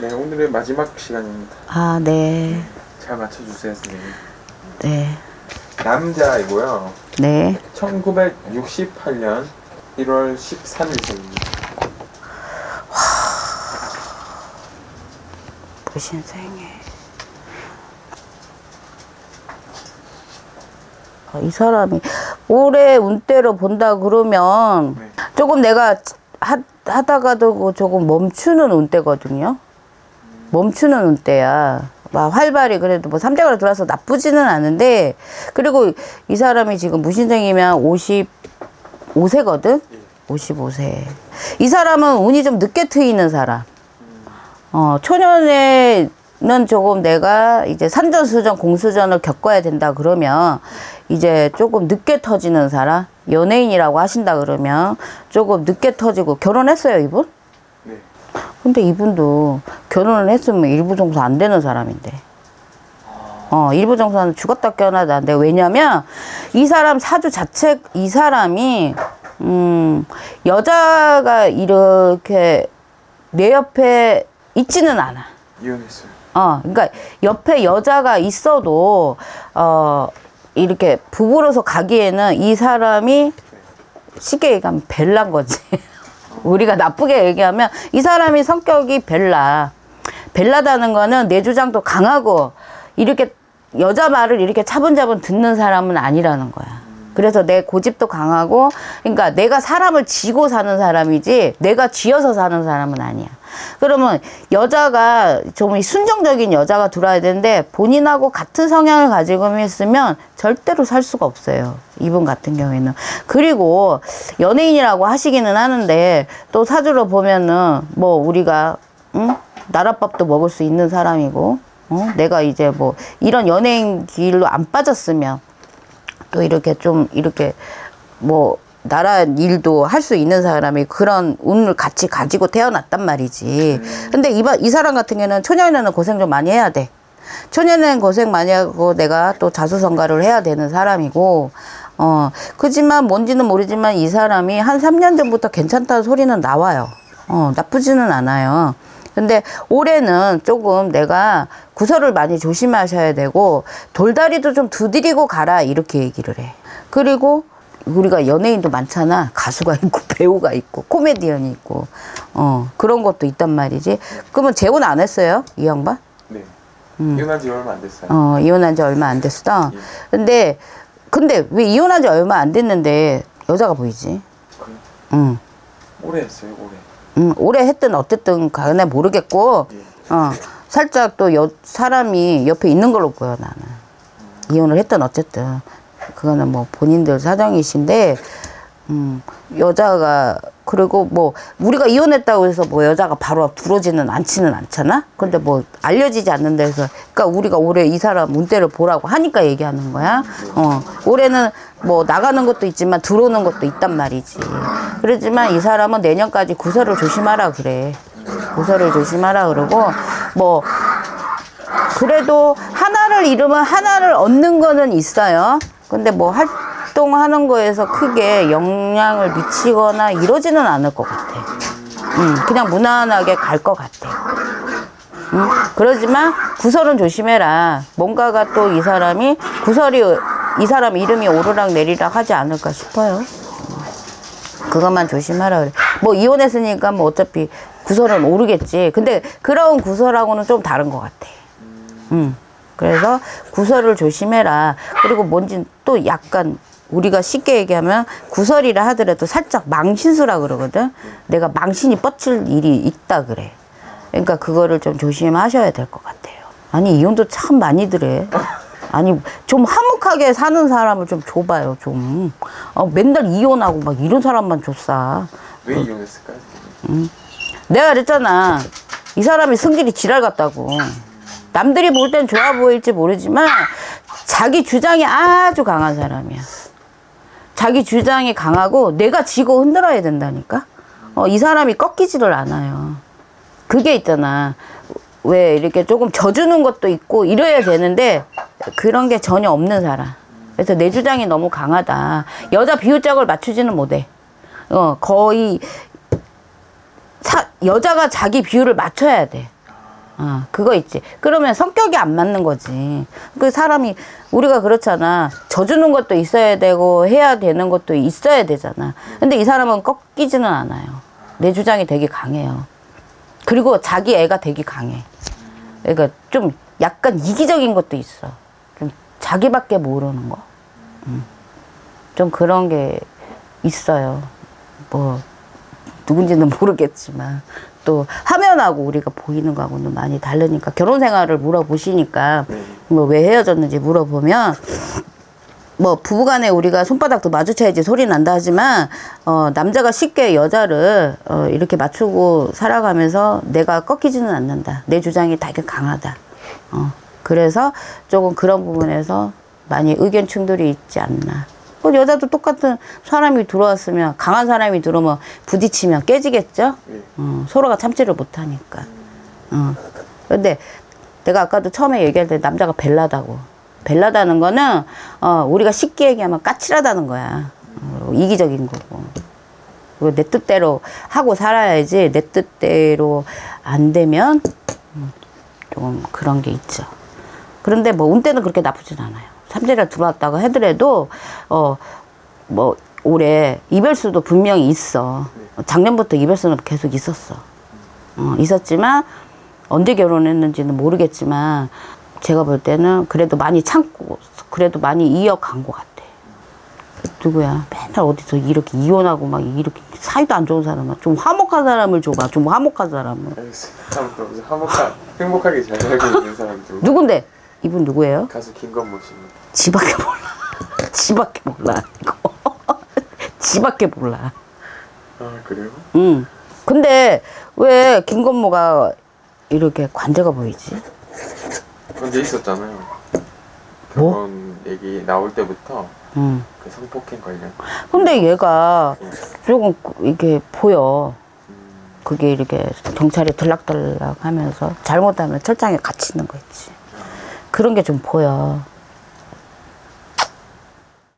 네, 오늘의 마지막 시간입니다. 아, 네. 잘 맞춰주세요, 선생님. 네. 남자이고요. 네. 1968년 1월 13일생입니다. 무신생에. 이 사람이 올해 운대로 본다 그러면 네. 조금 내가 하다가도 조금 멈추는 운대거든요. 멈추는 운대야. 막 활발히 그래도 뭐 삼재가로 들어와서 나쁘지는 않은데, 그리고 이 사람이 지금 무신생이면 55세거든? 55세. 이 사람은 운이 좀 늦게 트이는 사람. 초년에는 조금 내가 이제 산전수전, 공수전을 겪어야 된다 그러면 이제 조금 늦게 터지는 사람, 연예인이라고 하신다 그러면 조금 늦게 터지고. 결혼했어요, 이분? 네. 근데 이분도 결혼을 했으면 일부종사 안 되는 사람인데. 일부종사는 죽었다 깨어나다 안 돼. 왜냐면 이 사람 사주 자체, 이 사람이 여자가 이렇게 내 옆에 있지는 않아. 이혼했어요. 그러니까 옆에 여자가 있어도 이렇게 부부로서 가기에는 이 사람이 쉽게 얘기하면 벨란 거지. 우리가 나쁘게 얘기하면 이 사람이 성격이 벨라. 벨라다는 거는 내 주장도 강하고 이렇게 여자 말을 이렇게 차분차분 듣는 사람은 아니라는 거야. 그래서 내 고집도 강하고, 그러니까 내가 사람을 쥐고 사는 사람이지 내가 쥐어서 사는 사람은 아니야. 그러면 여자가 좀 순정적인 여자가 들어와야 되는데 본인하고 같은 성향을 가지고 있으면 절대로 살 수가 없어요, 이분 같은 경우에는. 그리고 연예인이라고 하시기는 하는데 또 사주로 보면은 뭐 우리가 나랏밥도 먹을 수 있는 사람이고, 내가 이제 뭐 이런 연예인 길로 안 빠졌으면 또 이렇게 좀 이렇게 뭐 나라 일도 할 수 있는 사람이 그런 운을 같이 가지고 태어났단 말이지. 근데 이 사람 같은 경우는 초년에는 고생 좀 많이 해야 돼. 초년에는 고생 많이 하고 내가 또 자수성가를 해야 되는 사람이고, 그지만 뭔지는 모르지만 이 사람이 한 3년 전부터 괜찮다는 소리는 나와요. 나쁘지는 않아요. 근데 올해는 조금 내가 구설을 많이 조심하셔야 되고 돌다리도 좀 두드리고 가라, 이렇게 얘기를 해. 그리고 우리가 연예인도 많잖아. 가수가 있고 배우가 있고 코미디언이 있고 그런 것도 있단 말이지. 그러면 재혼 안 했어요, 이 양반? 네. 이혼한 지 얼마 안 됐어요. 이혼한 지 얼마 안 됐어. 예. 근데 왜 이혼한 지 얼마 안 됐는데 여자가 보이지? 그래. 오래 했어요, 오래. 오래 했든 어쨌든 간에 모르겠고, 살짝 또 사람이 옆에 있는 걸로 보여, 나는. 이혼을 했든 어쨌든. 그거는 뭐 본인들 사정이신데, 여자가, 그리고 뭐, 우리가 이혼했다고 해서 뭐 여자가 바로 들어오지는 않잖아? 근데 뭐, 알려지지 않는 데서, 그러니까 우리가 올해 이 사람 운대를 보라고 하니까 얘기하는 거야. 올해는 뭐, 나가는 것도 있지만 들어오는 것도 있단 말이지. 그렇지만 이 사람은 내년까지 구설을 조심하라 그래. 구설을 조심하라 그러고, 뭐, 그래도 하나를 잃으면 하나를 얻는 거는 있어요. 근데 뭐 활동하는 거에서 크게 영향을 미치거나 이러지는 않을 것 같아. 그냥 무난하게 갈 것 같아. 그러지만 구설은 조심해라. 뭔가가 또 이 사람이 이 사람 이름이 오르락 내리락 하지 않을까 싶어요. 그것만 조심하라 그래. 뭐 이혼했으니까 뭐 어차피 구설은 오르겠지. 근데 그런 구설하고는 좀 다른 것 같아. 그래서 구설을 조심해라. 그리고 뭔지 또 약간 우리가 쉽게 얘기하면 구설이라 하더라도 살짝 망신수라 그러거든. 내가 망신이 뻗칠 일이 있다 그래. 그러니까 그거를 좀 조심하셔야 될 것 같아요. 아니 이혼도 참 많이들 해. 아니 좀 화목하게 사는 사람을 좀 줘봐요, 좀. 맨날 이혼하고 막 이런 사람만 줬어. 왜 이혼했을까요? 내가 그랬잖아. 이 사람이 성질이 지랄 같다고. 남들이 볼 땐 좋아 보일지 모르지만 자기 주장이 아주 강한 사람이야. 자기 주장이 강하고 내가 지고 흔들어야 된다니까. 이 사람이 꺾이지를 않아요. 그게 있잖아. 왜 이렇게 조금 져주는 것도 있고 이래야 되는데 그런 게 전혀 없는 사람. 그래서 내 주장이 너무 강하다. 여자 비율짝을 맞추지는 못해. 거의 여자가 자기 비율을 맞춰야 돼. 그거 있지. 그러면 성격이 안 맞는 거지. 그 사람이, 우리가 그렇잖아. 져주는 것도 있어야 되고, 해야 되는 것도 있어야 되잖아. 근데 이 사람은 꺾이지는 않아요. 내 주장이 되게 강해요. 그리고 자기 애가 되게 강해. 그러니까 좀 약간 이기적인 것도 있어. 좀 자기밖에 모르는 거. 좀 그런 게 있어요. 뭐, 누군지는 모르겠지만. 또 화면하고 우리가 보이는 거하고는 많이 다르니까 결혼 생활을 물어보시니까 뭐 왜 헤어졌는지 물어보면 뭐 부부간에 우리가 손바닥도 마주쳐야지 소리 난다 하지만 남자가 쉽게 여자를 이렇게 맞추고 살아가면서 내가 꺾이지는 않는다. 내 주장이 되게 강하다. 그래서 조금 그런 부분에서 많이 의견 충돌이 있지 않나. 여자도 똑같은 사람이 들어왔으면 강한 사람이 들어오면 부딪히면 깨지겠죠. 서로가 참지를 못하니까. 근데 내가 아까도 처음에 얘기할 때 남자가 벨라다고. 벨라다는 거는 우리가 쉽게 얘기하면 까칠하다는 거야. 이기적인 거고. 내 뜻대로 하고 살아야지 내 뜻대로 안 되면 좀 그런 게 있죠. 그런데 뭐 운때는 그렇게 나쁘진 않아요. 삼재를 들어왔다고 하더라도 뭐 올해 이별수도 분명히 있어. 작년부터 이별수는 계속 있었어. 있었지만 언제 결혼했는지는 모르겠지만 제가 볼 때는 그래도 많이 참고 그래도 많이 이어간 것 같아. 누구야? 맨날 어디서 이렇게 이혼하고 막 이렇게 사이도 안 좋은 사람은 좀 화목한 사람을 줘봐. 좀 화목한 사람을. 알겠습니다. 행복하게 잘 살고 있는 사람들. 누군데? 이분 누구예요? 가수 김건모 씨입니다. 지밖에 몰라. 지밖에 몰라. 이거. 지밖에 몰라. 아 그래요? 응. 근데 왜 김건모가 이렇게 관대가 보이지? 언제 있었잖아요. 뭐? 결혼 얘기 나올 때부터 그 성폭행 관련. 근데 얘가 조금 이게 보여. 그게 이렇게 경찰에 들락들락 하면서 잘못하면 철장에 갇히는 거 있지. 그런 게 좀 보여.